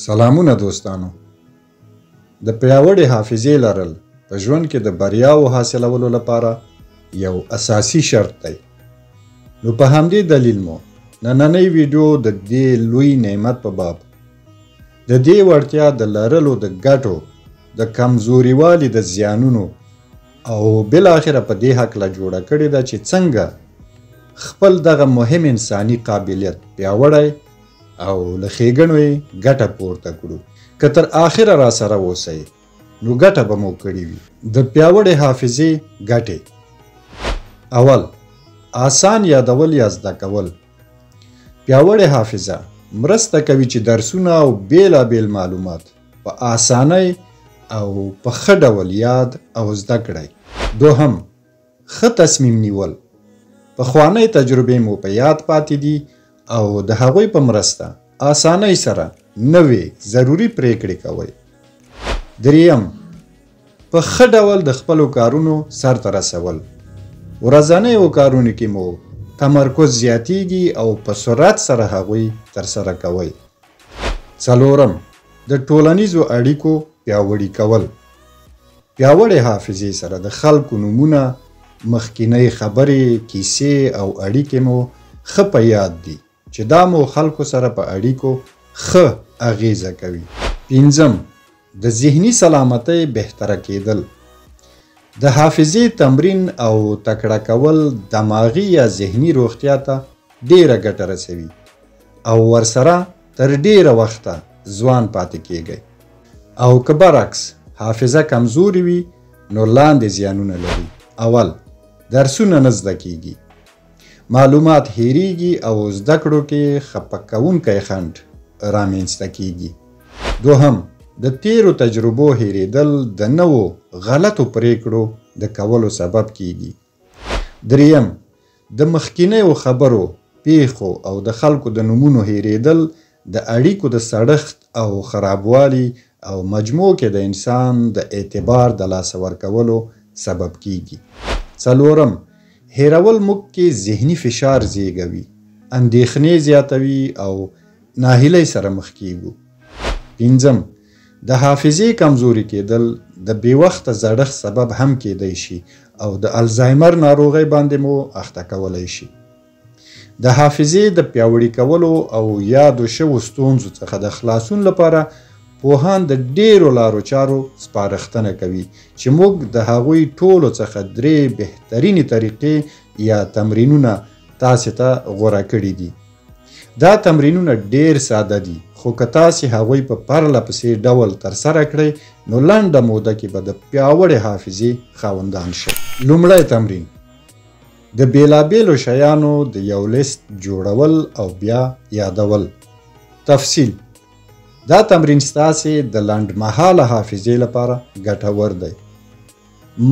سلامونه دوستانو. د پیاوړې حافظې لرل په ژوند کې د بریاو حاصلولو لپاره یو اساسي شرط دی. نو په همدې دلیل مو نننۍ ویډیو د دې لوی نعمت په باب د دې وړتیا د لرلو د ګټو د کمزوريوالي د زیانونو او بالاخره په دې هکله جوړه کړې ده چې څنګه خپل دغه مهم انساني قابلیت پیاوړی او له ښېګڼو یې ګټه پورته کړو. که تر آخره را سره اوسئ نو ګټه به مو کړې وي. د پیاوړې حافظې ګټې: اول، آسان یادول یا زده کول. پیاوړې حافظه مرسته کوي چې درسونه او بیلابیل معلومات په آسانۍ او په ښه ډول یاد او زده کړئ. دوهم، ښه تصمیم نیول. پخوانۍ تجربې مو په یاد پاتې دي او د هغوی په مرسته آسانۍ سره نوې ضروري پریکړې کوئ. دریم، په ښه ډول د خپلو کارونو سرته رسول. ورځنیو کارونو کې مو تمرکز زیاتیږي او په سرعت سره هغوی ترسره کوئ. څلورم، د ټولنیزو اړیکو پیاوړي کول. پیاوړې حافظې سره د خلکو نومونه، مخکینۍ خبرې، کیسې او اړیکې مو ښه په یاد دي چې دا مو خلکو سره په اړیکو ښه اغیزه کوي. پنځم، د ذهني سلامتۍ بهتره کېدل. د حافظې تمرین او تکړه کول دماغي یا ذهني روغتیا ته ډیره ګټه رسوي او ورسره تر ډیره وخته ځوان پاتې کیږئ. او که برعکس حافظه کمزوري وي نو لاندې زیانونه لري. اول، درسونه نه زده کیږي، معلومات هیریږي او زده کړو کې خفه کوونکی خنډ رامنځته کیږي. دوهم، د تیرو تجربو هیریدل د نوو غلطو پریکړو د کولو سبب کیږي. دریم، د مخکینیو خبرو، پیښو او د خلکو د نومونو هیریدل د اړیکو د سړښت او خرابوالي او مجموع کې د انسان د اعتبار د لاسه ورکولو سبب کیږي. څلورم، هیرول موږ کې ذهني فشار زیږوي، اندېښنې زیاتوي او ناهیلۍ سره مخ کیږو. پنځم، د حافظې کمزوري کېدل د بې وخته زړښت سبب هم کېدی شي او د الزایمر ناروغۍ باندې مو اخته کولی شي. د حافظې د پیاوړي کولو او یادو شوو ستونزو څخه د خلاصون لپاره پوهان د ډیرو لارو چارو سپارښتنه کوي چې موږ د هغوی ټولو څخه 3 بهترینې طریقې یا تمرینونه تاسې ته غوره کړي دي. دا تمرینونه ډیر ساده دي خو که تاسې هغوی په پرله پسې ډول ترسره کړئ نو لنډه موده کې به د پیاوړې حافظې خاوندان شئ. لومړی تمرین: د بیلابیلو شیانو د یو لیست جوړول او بیا یادول. تفصیل: دا تمرین ستاسې د لنډمهاله حافظې لپاره ګټور دی.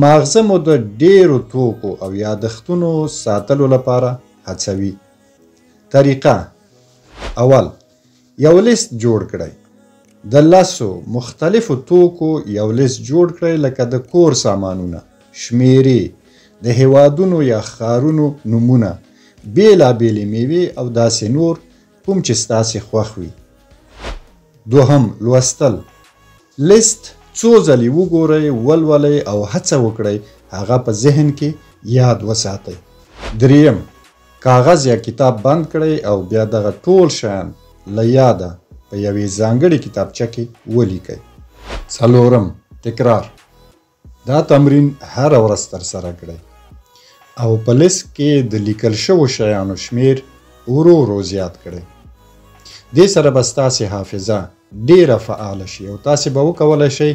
ماغزه مو د ډیرو توکو او یادښتونو ساتلو لپاره هڅوي. طریقه: اول، یو لیست جوړ کړئ. د 10 مختلفو توکو یو لیست جوړ کړئ، لکه د کور سامانونه، شمیرې، د هیوادونو یا ښارونو نومونه، بیلابیلې میوې او داسې نور کوم چې ستاسې خوښ وي. دوهم، لوستل. لیست څو ځلې وګورئ، ولولئ او هڅه وکړئ هغه په ذهن کې یاد وساتئ. دریم، کاغذ یا کتاب بند کړئ او بیا دغه ټول شیان له یاده په یوې ځانګړې کتابچه کې ولیکئ. څلورم، تکرار. دا تمرین هره ورځ ترسره کړئ او په لیست کې د لیکل شوو شیانو شمیر ورو ورو زیات کړئ. دې سره به ستاسې حافظه ډیره فعاله شي او تاسې به وکولی شئ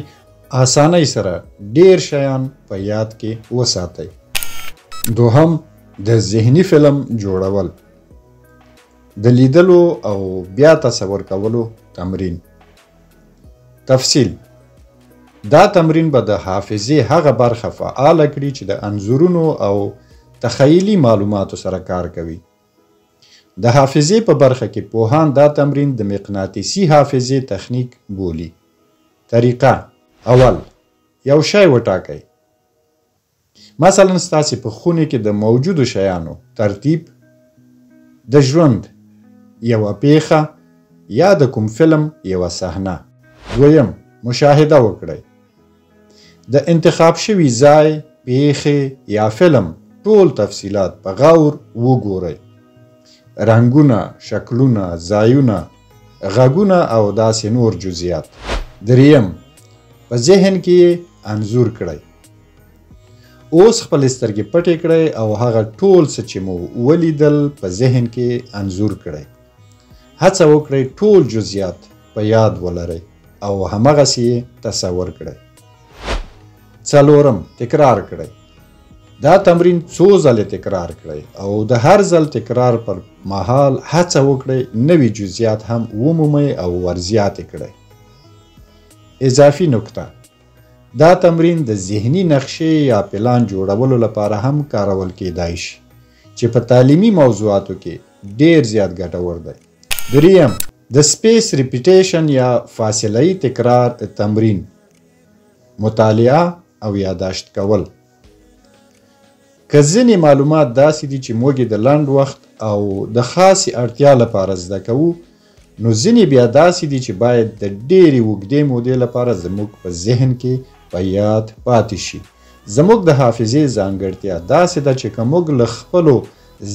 آسانۍ سره ډیر شیان په یاد کې وساتئ. دوهم، د ذهني فلم جوړول. د لیدلو او بیا تصور کولو تمرین. تفصیل: دا تمرین به د حافظې هغه برخه فعاله کړي چې د انځورونو او تخیلي معلوماتو سره کار کوي. د حافظې په برخه کې پوهان دا تمرین د مقناطیسي حافظې تخنیک بولي. طریقه: اول، یو شی وټاکئ. مثلا ستاسې په خونه کې د موجودو شیانو ترتیب، د ژوند یوه پیښه یا د کوم فلم یوه صحنه. دویم، مشاهده وکړئ. د انتخاب شوي ځای، پیښې یا فلم ټول تفصیلات په غور وګورئ. رنګونه، شکلونه، ځایونه، غږونه او داسې نور جزئیات. دریم، په ذهن کې انځور کړئ. اوس خپل سترګې پټې کړئ او هغه ټول څه چې مو ولیدل په ذهن کې انځور کړئ. هڅه وکړئ ټول جزئیات په یاد ولرئ او همغسې یې تصور کړئ. څلورم، تکرار کړئ. دا تمرین څو ځلې تکرار کړئ او د هر ځل تکرار پر مهال هڅه وکړئ نوي جزئیات هم ومومئ او ورزیاتې کړئ. اضافي نکته: دا تمرین د ذهني نقشې یا پلان جوړولو لپاره هم کارول کیدای شي چې په تعلیمي موضوعاتو کې ډیر زیات ګټور دی. دریم، د سپیس ریپیټیشن یا فاصله تکرار تمرین، مطالعه او یاداشت کول. که ځینې معلومات داسې دي چې موږ د لنډ وخت او د خاصې اړتیا لپاره زده کوو، نو ځینې بیا داسې دي چې باید د ډېرې اوږدې مودې لپاره زموږ په ذهن کې په یاد پاتې شي. زموږ د حافظې ځانګړتیا داسې ده چې که موږ له خپلو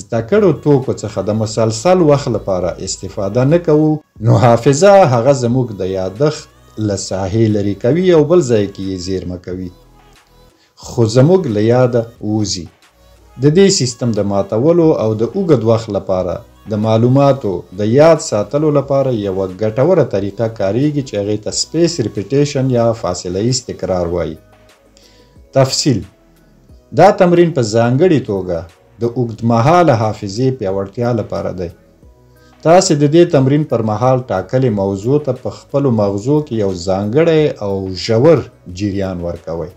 زده کړو توکو څخه د مسلسل وخت لپاره استفاده نه کوو، نو حافظه هغه زموږ د یادښت له ساحې لرې کوي او بل ځای کې یې زیرمه کوي، خو زموږ له یاده وځي. د دې سیستم د ماتولو او د اوږد وخت لپاره د معلوماتو د یاد ساتلو لپاره یوه ګټوره طریقه کاریږي چې هغې ته سپیس ریپیټیشن یا فاصله ایز تکرار وایي. تفصیل: دا تمرین په ځانګړې توګه د اوږدمهاله حافظې پیاوړتیا لپاره دی. تاسې د دې تمرین پر مهال ټاکلې موضوع ته په خپلو مغزو کې یو ځانګړی او ژور جریان ورکوئ.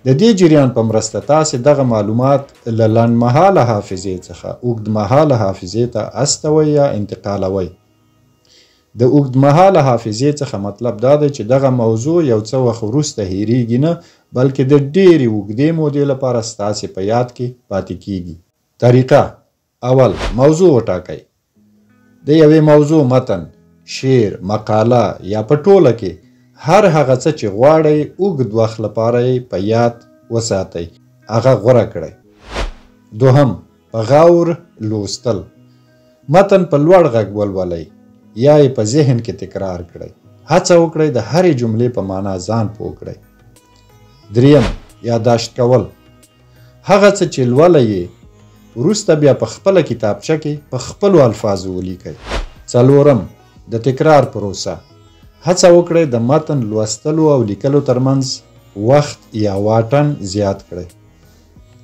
د دې جریان په مرسته تاسې دغه معلومات له لنډمهاله حافظې څخه اوږدمهاله حافظې ته استوئ یا انتقالوئ. د اوږدمهاله حافظې څخه مطلب دا دی چې دغه موضوع یو څه وخت وروسته هیریږي نه، بلکې د ډېرې اوږدې مودې لپاره ستاسې په یاد کې پاتې کیږي. طریقه: اول، موضوع وټاکئ. د یوې موضوع متن، شعر، مقاله یا په ټوله کې هر هغه څه چې غواړئ اوږد وخت لپاره یې په یاد وساتئ، هغه غوره کړئ. دوهم، په غور لوستل. متن په لوړ غږ ولولئ یا یې په ذهن کې تکرار کړئ. هڅه وکړئ د هرې جملې په معنا ځان پوه کړئ. دریم، یاداشت کول. هغه څه چې لولئ یې وروسته بیا په خپله کتابچه کې په خپلو الفاظو ولیکئ. څلورم، د تکرار پروسه. هڅه وکړئ د متن لوستلو او لیکلو ترمنځ وخت یا واټن زیات کړئ،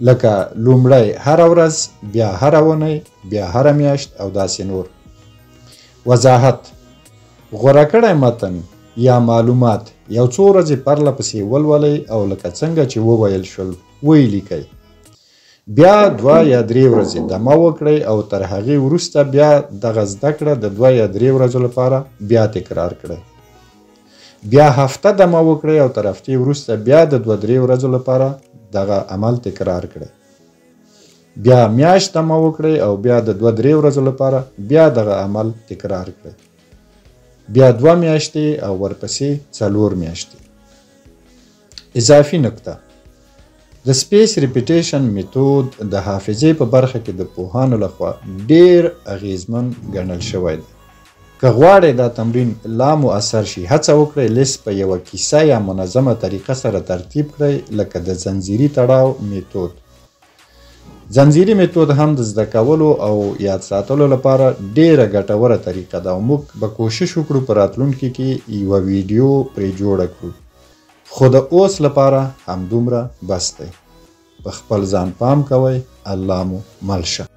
لکه لومړی هره ورځ، بیا هره اونۍ، بیا هره میاشت او داسې نور. وضاحت: غوره کړی متن یا معلومات یو څو ورځې پرله پسې ولولئ او لکه څنګه چې وویل شول ویې لیکئ. بیا 2 یا 3 ورځې دمه وکړئ او تر هغې وروسته بیا دغه زده کړه د 2 یا 3 ورځو لپاره بیا تکرار کړئ. بیا هفته دمه وکړئ او تر هفتې وروسته بیا د 2-3 ورځو لپاره دغه عمل تکرار کړئ. بیا میاشت دمه وکړئ او بیا د 2-3 ورځو لپاره بیا دغه عمل تکرار کړئ. بیا 2 میاشتې او ورپسې 4 میاشتې. اضافي نکته: د سپیس ریپیټیشن میتود د حافظې په برخه کې د پوهانو لخوا ډیر اغیزمن ګڼل شوی دی. که غواړئ دا تمرین لا مؤثر شي، هڅه وکړئ لیست په یوه کیسه یا منظمه طریقه سره ترتیب کړئ، لکه د زنجیري تړاو میتود. زنجیري میتود هم د زده کولو او یاد ساتلو لپاره ډیره ګټوره طریقه ده او موږ به کوشش وکړو په راتلونکي کې یوه ویډیو پرې جوړه کړو، خو د اوس لپاره همدومره بس دی. په خپل ځان پام کوئ. الله مو مل شه.